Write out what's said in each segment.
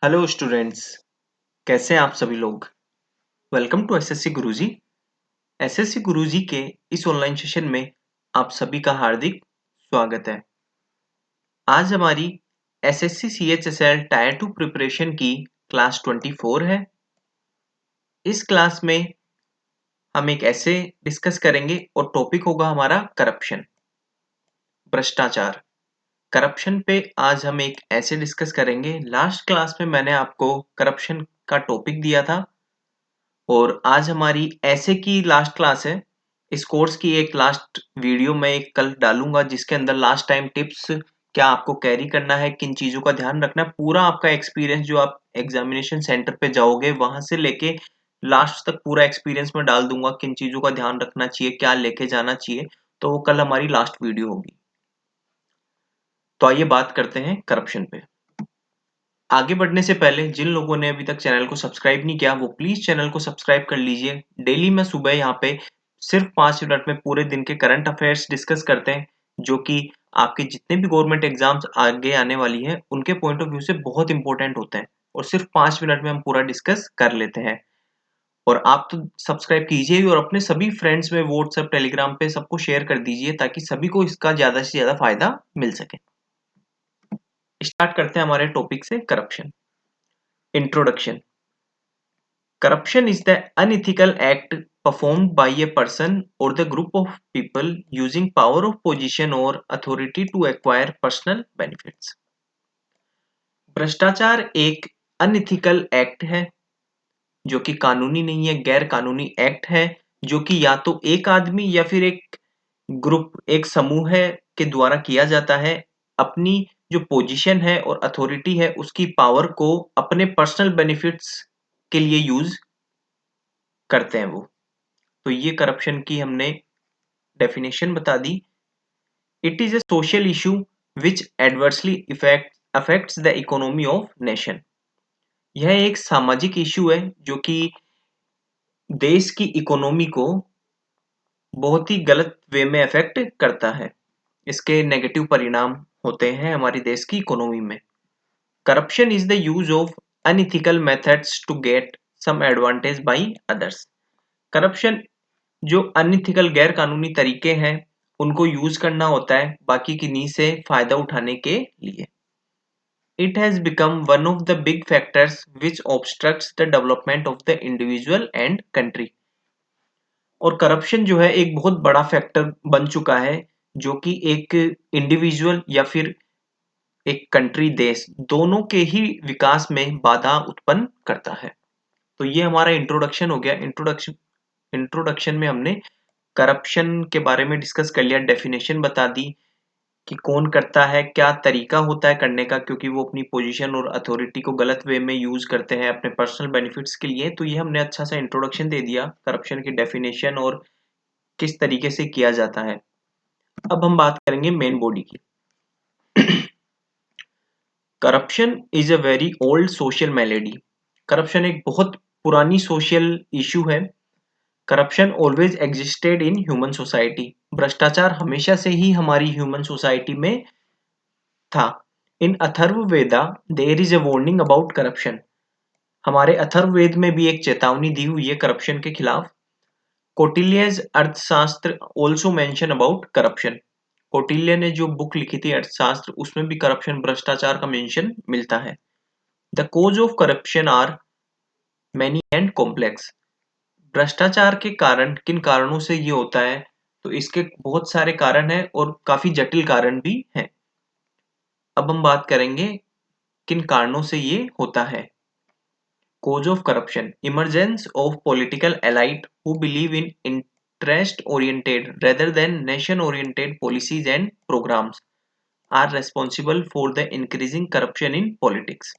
Hello students, कैसे हैं आप सभी लोग। Welcome to SSC Guruji. SSC Guruji के इस ऑनलाइन सेशन में आप सभी का हार्दिक स्वागत है। आज हमारी एसएससी सीएचएसएल टायर 2 प्रिपरेशन की क्लास 24 है। इस क्लास में हम एक ऐसे डिस्कस करेंगे और टॉपिक होगा हमारा करप्शन, भ्रष्टाचार। करप्शन पे आज हम एक ऐसे डिस्कस करेंगे। लास्ट क्लास में मैंने आपको करप्शन का टॉपिक दिया था और आज हमारी ऐसे की लास्ट क्लास है। इस कोर्स की एक लास्ट वीडियो मैं एक कल डालूंगा जिसके अंदर लास्ट टाइम टिप्स, क्या आपको कैरी करना है, किन चीज़ों का ध्यान रखना है, पूरा आपका एक्सपीरियंस जो आप एग्जामिनेशन सेंटर पे जाओगे वहां से लेके लास्ट तक पूरा एक्सपीरियंस में डाल दूंगा। किन चीज़ों का ध्यान रखना चाहिए, क्या लेके जाना चाहिए, तो वो कल हमारी लास्ट वीडियो होगी। तो आइए बात करते हैं करप्शन पे। आगे बढ़ने से पहले जिन लोगों ने अभी तक चैनल को सब्सक्राइब नहीं किया वो प्लीज चैनल को सब्सक्राइब कर लीजिए। डेली मैं सुबह यहाँ पे सिर्फ 5 मिनट में पूरे दिन के करंट अफेयर्स डिस्कस करते हैं जो कि आपके जितने भी गवर्नमेंट एग्जाम्स आगे आने वाली हैं उनके पॉइंट ऑफ व्यू से बहुत इंपॉर्टेंट होते हैं और सिर्फ 5 मिनट में हम पूरा डिस्कस कर लेते हैं। और आप तो सब्सक्राइब कीजिए ही और अपने सभी फ्रेंड्स में व्हाट्सएप टेलीग्राम पे सबको शेयर कर दीजिए ताकि सभी को इसका ज्यादा से ज्यादा फायदा मिल सके। स्टार्ट करते हैं हमारे टॉपिक से, corruption. Introduction. Corruption is the unethical act performed by a person or the group of people using power of position or authority to acquire personal benefits. भ्रष्टाचार एक अनइथिकल एक्ट है जो कि कानूनी नहीं है, गैर कानूनी एक्ट है जो कि या तो एक आदमी या फिर एक ग्रुप, एक समूह है के द्वारा किया जाता है। अपनी जो पोजीशन है और अथॉरिटी है उसकी पावर को अपने पर्सनल बेनिफिट्स के लिए यूज करते हैं वो। तो ये करप्शन की हमने डेफिनेशन बता दी। It is a social issue which adversely affects the economy of nation. यह एक सामाजिक इशू है जो कि देश की इकोनॉमी को बहुत ही गलत वे में अफेक्ट करता है। इसके नेगेटिव परिणाम होते हैं हमारी देश की इकोनॉमी में। Corruption is the use of unethical methods to get some advantage by others. Corruption जो अनइथिकल गैर कानूनी तरीके हैं उनको यूज करना होता है बाकी किन्हीं से फायदा उठाने के लिए। It has become one of the big factors which obstructs the development of the individual and country. और करप्शन जो है एक बहुत बड़ा फैक्टर बन चुका है जो कि एक इंडिविजुअल या फिर एक कंट्री, देश, दोनों के ही विकास में बाधा उत्पन्न करता है। तो ये हमारा इंट्रोडक्शन हो गया। इंट्रोडक्शन में हमने करप्शन के बारे में डिस्कस कर लिया, डेफिनेशन बता दी कि कौन करता है, क्या तरीका होता है करने का, क्योंकि वो अपनी पोजीशन और अथॉरिटी को गलत वे में यूज करते हैं अपने पर्सनल बेनिफिट्स के लिए। तो ये हमने अच्छा सा इंट्रोडक्शन दे दिया करप्शन की डेफिनेशन और किस तरीके से किया जाता है। अब हम बात करेंगे मेन बॉडी की। Corruption is a very old social malady. Corruption एक बहुत पुरानी सोशल इशू है। Corruption always existed in human society. भ्रष्टाचार हमेशा से ही हमारी ह्यूमन सोसाइटी में था। In Atharvaveda there is a warning about corruption. हमारे अथर्ववेद में भी एक चेतावनी दी हुई है करप्शन के खिलाफ। कौटिल्यज अर्थशास्त्र also mention about corruption. Kautilya ने जो बुक लिखी थी अर्थशास्त्र उसमें भी करप्शन, भ्रष्टाचार का मेंशन मिलता है। The cause of corruption are many and complex. भ्रष्टाचार के कारण, किन कारणों से ये होता है, तो इसके बहुत सारे कारण हैं और काफी जटिल कारण भी हैं। अब हम बात करेंगे किन कारणों से ये होता है। Cause of corruption: emergence of political elite who believe in interest oriented rather than nation oriented policies and programmes are responsible for the increasing corruption in politics.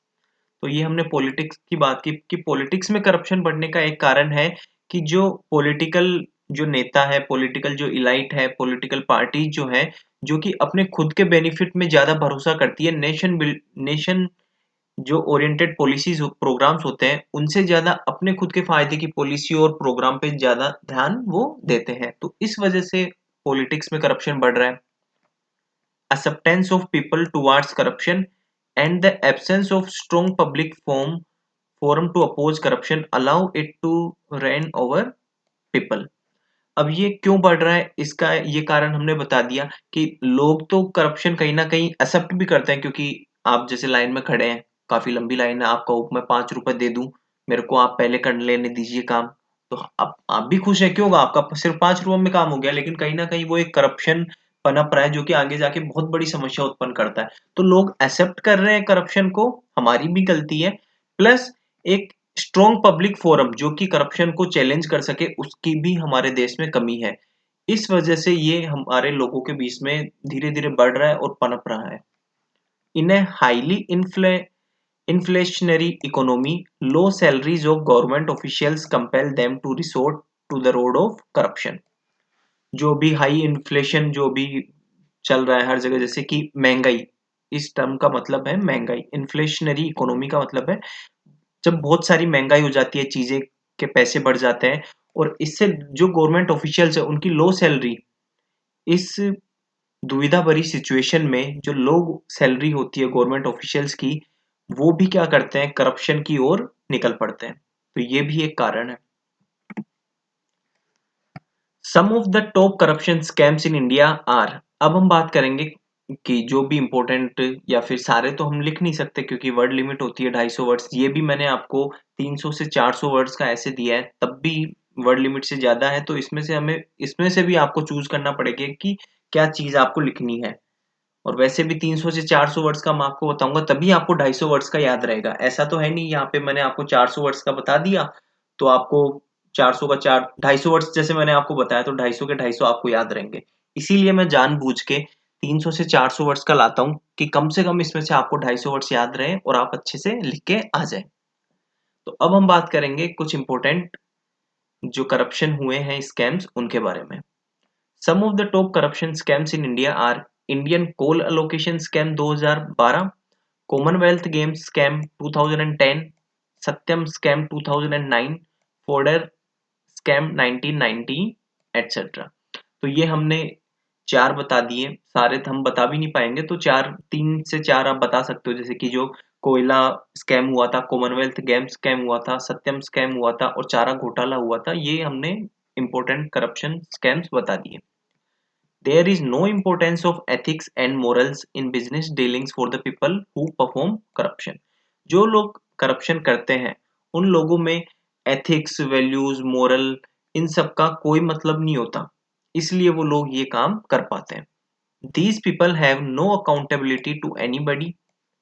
तो ये हमने पॉलिटिक्स की बात की कि पॉलिटिक्स में करप्शन बढ़ने का एक कारण है कि जो पॉलिटिकल जो नेता है, पॉलिटिकल जो इलाइट है, पॉलिटिकल पार्टी जो है, जो कि अपने खुद के बेनिफिट में ज्यादा भरोसा करती है, नेशन जो ओरिएंटेड पॉलिसीज प्रोग्राम्स होते हैं उनसे ज्यादा अपने खुद के फायदे की पॉलिसी और प्रोग्राम पे ज्यादा ध्यान वो देते हैं। तो इस वजह से पॉलिटिक्स में करप्शन बढ़ रहा है। Acceptance of people towards corruption and the absence of strong public forum to oppose corruption allow it to reign over people. अब ये क्यों बढ़ रहा है, इसका ये कारण हमने बता दिया कि लोग तो करप्शन कहीं ना कहीं एक्सेप्ट भी करते हैं, क्योंकि आप जैसे लाइन में खड़े हैं, काफी लंबी लाइन है, आपका मैं 5 रुपए दे दूं, मेरे को आप पहले कर लेने दीजिए काम, तो आप भी खुश है, क्यों होगा, आपका सिर्फ 5 रुपए में काम हो गया, लेकिन कहीं ना कहीं वो एक करप्शन पनप रहा है जो कि आगे जाके बहुत बड़ी समस्या उत्पन्न करता है। तो लोग एक्सेप्ट कर रहे हैं करप्शन को, हमारी भी गलती है, प्लस एक स्ट्रॉन्ग पब्लिक फोरम जो कि करप्शन को चैलेंज कर सके, उसकी भी हमारे देश में कमी है। इस वजह से ये हमारे लोगों के बीच में धीरे धीरे बढ़ रहा है और पनप रहा है। In a highly inflationary economy, low salaries of government officials compel them to resort to the road of corruption। जो भी हाई इन्फ्लेशन जो भी चल रहा है हर जगह, जैसे कि महंगाई, इस टर्म का मतलब है महंगाई, इन्फ्लेशनरी इकोनॉमी का मतलब है जब बहुत सारी महंगाई हो जाती है, चीजें के पैसे बढ़ जाते हैं, और इससे जो गवर्नमेंट ऑफिशियल्स है उनकी लो सैलरी, इस दुविधा भरी सिचुएशन में जो लोग सैलरी होती है गवर्नमेंट ऑफिशियल्स की, वो भी क्या करते हैं, करप्शन की ओर निकल पड़ते हैं। तो ये भी एक कारण है। Some of the top corruption scams in India are, अब हम बात करेंगे कि जो भी इंपॉर्टेंट, या फिर सारे तो हम लिख नहीं सकते क्योंकि वर्ड लिमिट होती है 250 वर्ड्स, ये भी मैंने आपको 300 से 400 वर्ड्स का ऐसे दिया है, तब भी वर्ड लिमिट से ज्यादा है, तो इसमें से भी आपको चूज करना पड़ेगा कि क्या चीज आपको लिखनी है। और वैसे भी 300 से 400 वर्ड्स का मैं आपको बताऊंगा, तभी आपको 250 वर्ड्स का याद रहेगा, ऐसा तो है नहीं यहाँ पे मैंने आपको 400 वर्ड्स का बता दिया तो आपको 400 का 250 वर्ड्स जैसे मैंने आपको बताया तो 250 के 250 आपको याद रहेंगे। इसीलिए मैं जानबूझ के 300 से 400 वर्ड्स का लाता हूँ कि कम से कम इसमें से आपको 250 वर्ड्स याद रहे और आप अच्छे से लिख के आ जाए। तो अब हम बात करेंगे कुछ इंपॉर्टेंट जो करप्शन हुए हैं स्कैम्स उनके बारे में। Some of the top corruption scams in India are Indian Coal Allocation Scam 2012, Commonwealth Games Scam 2010, Satyam Scam 2009, Fodder Scam 1990, etc। तो ये हमने चार बता दिए, सारे तो हम बता भी नहीं पाएंगे, तो चार, तीन से चार आप बता सकते हो, जैसे कि जो कोयला स्कैम हुआ था, कॉमनवेल्थ गेम स्कैम हुआ था, सत्यम स्कैम हुआ था और चारा घोटाला हुआ था, ये हमने इंपॉर्टेंट करप्शन स्कैम्स बता दिए। There is no importance of ethics and morals in business dealings for the people who perform corruption। जो लोग करप्शन करते हैं उन लोगों में एथिक्स, वैल्यूज, मोरल, इन सब का कोई मतलब नहीं होता, इसलिए वो लोग ये काम कर पाते हैं। These people have no accountability to anybody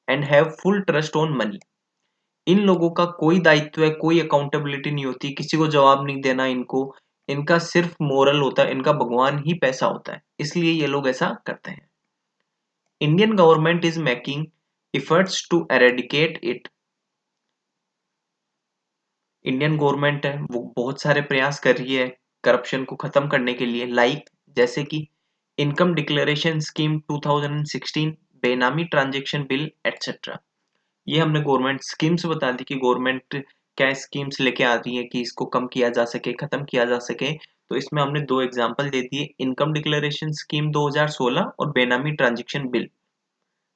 and have full trust on money। इन लोगों का कोई दायित्व है, कोई अकाउंटेबिलिटी नहीं होती, किसी को जवाब नहीं देना इनको, इनका सिर्फ मोरल होता है, इनका भगवान ही पैसा होता है, इसलिए ये लोग ऐसा करते हैं। Indian government is making efforts to eradicate it. Indian government है वो बहुत सारे प्रयास कर रही है करप्शन को खत्म करने के लिए, जैसे कि इनकम डिक्लेरेशन स्कीम 2016, बेनामी ट्रांजैक्शन बिल, एटसेट्रा। ये हमने गवर्नमेंट स्कीम्स बता दी कि गवर्नमेंट क्या स्कीम्स लेके आ रही है कि इसको कम किया जा सके, खत्म किया जा सके। तो इसमें हमने दो एग्जांपल दे दिए, इनकम डिक्लेरेशन स्कीम 2016 और बेनामी ट्रांजैक्शन बिल।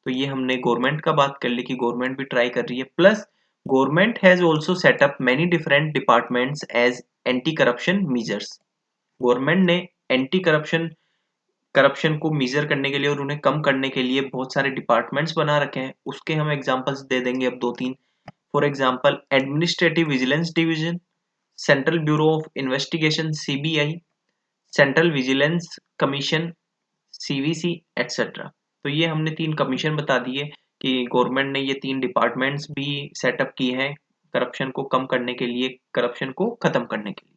तो ये हमने गवर्नमेंट का बात कर ली कि गवर्नमेंट भी ट्राई कर रही है, plus government has also set up many different departments as anti corruption measures. Government ने एंटी करप्शन करप्शन को मेजर करने के लिए और उन्हें कम करने के लिए बहुत सारे डिपार्टमेंट्स बना रखे हैं, उसके हम एग्जांपल्स दे देंगे अब दो तीन। For example administrative vigilance division, central bureau of investigation CBI, central vigilance commission CVC, etcetera. तो ये हमने तीन कमीशन बता दिए कि गवर्नमेंट ने ये तीन डिपार्टमेंट्स भी सेटअप किए हैं करप्शन को कम करने के लिए, करप्शन को खत्म करने के लिए।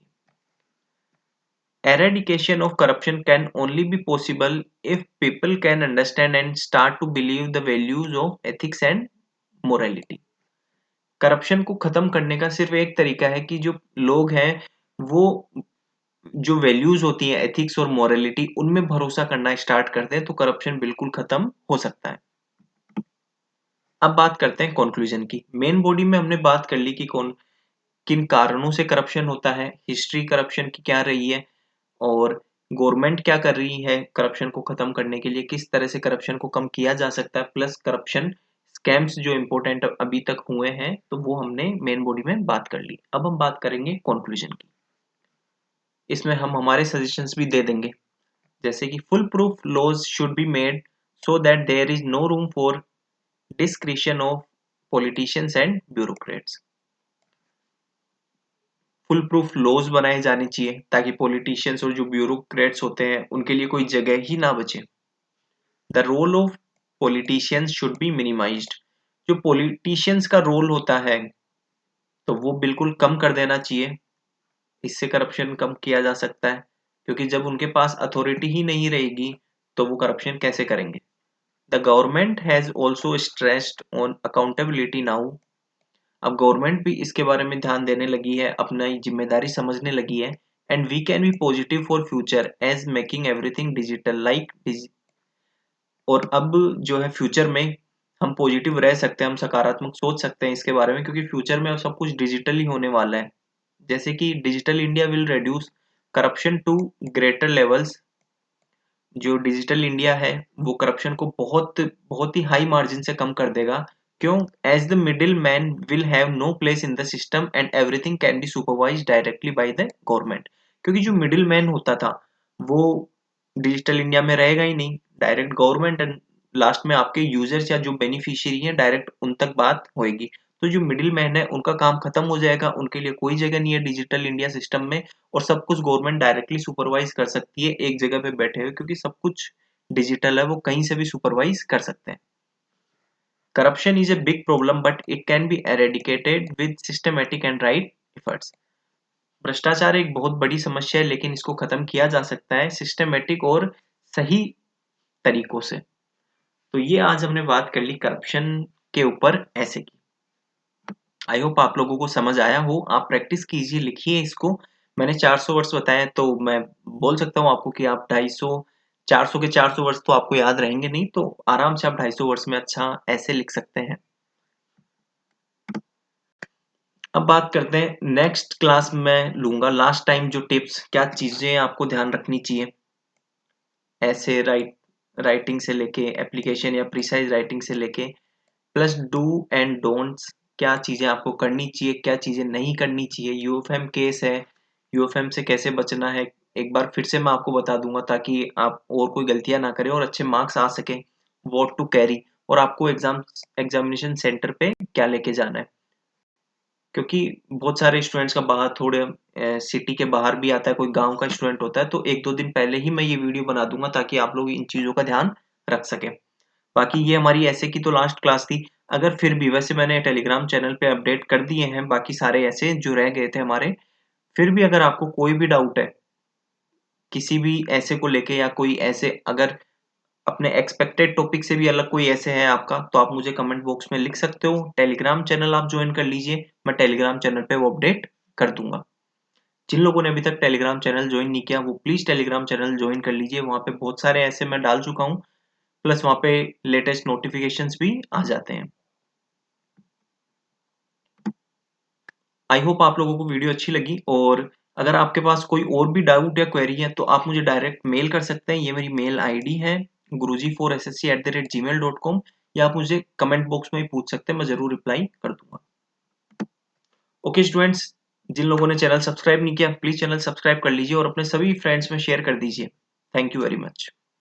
Eradication of corruption can only be possible if people can understand and start to believe the values of ethics and morality। Corruption को खत्म करने का सिर्फ एक तरीका है कि जो लोग हैं वो जो वैल्यूज होती हैं एथिक्स और मोरालिटी उनमें भरोसा करना स्टार्ट करते हैं, तो करप्शन बिल्कुल खत्म हो सकता है। अब बात करते हैं कंक्लूजन की। मेन बॉडी में हमने बात कर ली कि कौन किन कारणों से करप्शन होता है, हिस्ट्री करप्शन की क्या रही है, और गवर्नमेंट क्या कर रही है करप्शन को खत्म करने के लिए, किस तरह से करप्शन को कम किया जा सकता है, प्लस करप्शन स्कैम्स जो इम्पोर्टेंट अभी तक हुए हैं तो वो हमने मेन बॉडी में बात कर ली। अब हम बात करेंगे कंक्लूजन की। इसमें हम हमारे सजेशंस भी दे देंगे, जैसे कि full proof laws should be made so that there is no room for discretion of politicians and bureaucrats. Full proof laws बनाए जाने चाहिए ताकि पॉलिटिशियंस और जो ब्यूरोक्रेट्स होते हैं उनके लिए कोई जगह ही ना बचे। The role of politicians should be minimised. जो पॉलिटिशियंस का रोल होता है तो वो बिल्कुल कम कर देना चाहिए। इससे करप्शन कम किया जा सकता है, क्योंकि जब उनके पास अथॉरिटी ही नहीं रहेगी तो वो करप्शन कैसे करेंगे। The government has also stressed on accountability now. अब गवर्नमेंट भी इसके बारे में ध्यान देने लगी है, अपनी जिम्मेदारी समझने लगी है। And we can be positive for future as making everything digital like. और अब जो है फ्यूचर में हम पॉजिटिव रह सकते हैं, हम सकारात्मक सोच सकते हैं इसके बारे में, क्योंकि फ्यूचर में अब सब कुछ डिजिटल ही होने वाला है। जैसे कि digital India will reduce corruption to greater levels. जो डिजिटल इंडिया है वो करप्शन को बहुत बहुत ही हाई मार्जिन से कम कर देगा। क्यों? As the middle man will have no place in the system and everything can be supervised directly by the government. क्योंकि जो मिडिल मैन होता था वो डिजिटल इंडिया में रहेगा ही नहीं, डायरेक्ट गवर्नमेंट एंड लास्ट में आपके यूजर्स या जो बेनिफिशियरी हैं डायरेक्ट उन तक बात होएगी। तो जो मिडिल मैन है उनका काम खत्म हो जाएगा, उनके लिए कोई जगह नहीं है डिजिटल इंडिया सिस्टम में। और सब कुछ गवर्नमेंट डायरेक्टली सुपरवाइज कर सकती है एक जगह पे बैठे हुए, क्योंकि सब कुछ डिजिटल है, वो कहीं से भी सुपरवाइज कर सकते हैं। Corruption is a big problem but it can be eradicated with systematic and right efforts. भ्रष्टाचार एक बहुत बड़ी समस्या है, लेकिन इसको खत्म किया जा सकता है सिस्टमेटिक और सही तरीकों से। तो ये आज हमने बात कर ली करप्शन के ऊपर ऐसे की। आई होप आप लोगों को समझ आया हो। आप प्रैक्टिस कीजिए, लिखिए इसको। मैंने 400 वर्ड्स बताए तो मैं बोल सकता हूँ आपको कि आप 250 400 के 400 वर्ड्स तो आपको याद रहेंगे नहीं, तो आराम से आप 250 वर्ड्स में अच्छा ऐसे लिख सकते हैं। अब बात करते हैं नेक्स्ट क्लास में लूंगा लास्ट टाइम जो टिप्स, क्या चीजें आपको ध्यान रखनी चाहिए ऐसे राइटिंग से लेके एप्लीकेशन या प्रिसाइज राइटिंग से लेके प्लस डू एंड डोंट्स। क्या चीजें आपको करनी चाहिए, क्या चीजें नहीं करनी चाहिए। यूएफएम केस है, यूएफएम से कैसे बचना है एक बार फिर से मैं आपको बता दूंगा, ताकि आप और कोई गलतियां ना करें और अच्छे मार्क्स आ सके। व्हाट टू कैरी, और आपको एग्जामिनेशन सेंटर पे क्या लेके जाना है, क्योंकि बहुत सारे स्टूडेंट्स का बाहर थोड़े सिटी के बाहर भी आता है, कोई गांव का स्टूडेंट होता है, तो एक दो दिन पहले ही मैं ये वीडियो बना दूंगा ताकि आप लोग इन चीजों का ध्यान रख सके। बाकी ये हमारी ऐसे की तो लास्ट क्लास थी। अगर फिर भी, वैसे मैंने टेलीग्राम चैनल पे अपडेट कर दिए हैं बाकी सारे ऐसे जो रह गए थे हमारे, फिर भी अगर आपको कोई भी डाउट है किसी भी ऐसे को लेके, या कोई ऐसे अगर अपने एक्सपेक्टेड टॉपिक से भी अलग कोई ऐसे है आपका, तो आप मुझे कमेंट बॉक्स में लिख सकते हो। टेलीग्राम चैनल आप ज्वाइन कर लीजिए, मैं टेलीग्राम चैनल पे वो अपडेट कर दूंगा। जिन लोगों ने अभी तक टेलीग्राम चैनल ज्वाइन नहीं किया वो प्लीज टेलीग्राम चैनल ज्वाइन कर लीजिए, वहां पे बहुत सारे ऐसे मैं डाल चुका हूँ, प्लस वहां पे लेटेस्ट नोटिफिकेशंस भी आ जाते हैं। आई होप आप लोगों को वीडियो अच्छी लगी, और अगर आपके पास कोई और भी डाउट या क्वेरी है तो आप मुझे डायरेक्ट मेल कर सकते हैं। ये मेरी मेल आईडी है guruji4ssc@gmail.com, या आप मुझे कमेंट बॉक्स में ही पूछ सकते हैं, मैं जरूर रिप्लाई कर दूंगा। ओके स्टूडेंट्स, जिन लोगों ने चैनल सब्सक्राइब नहीं किया प्लीज चैनल सब्सक्राइब कर लीजिए और अपने सभी फ्रेंड्स में शेयर कर दीजिए। Thank you very much.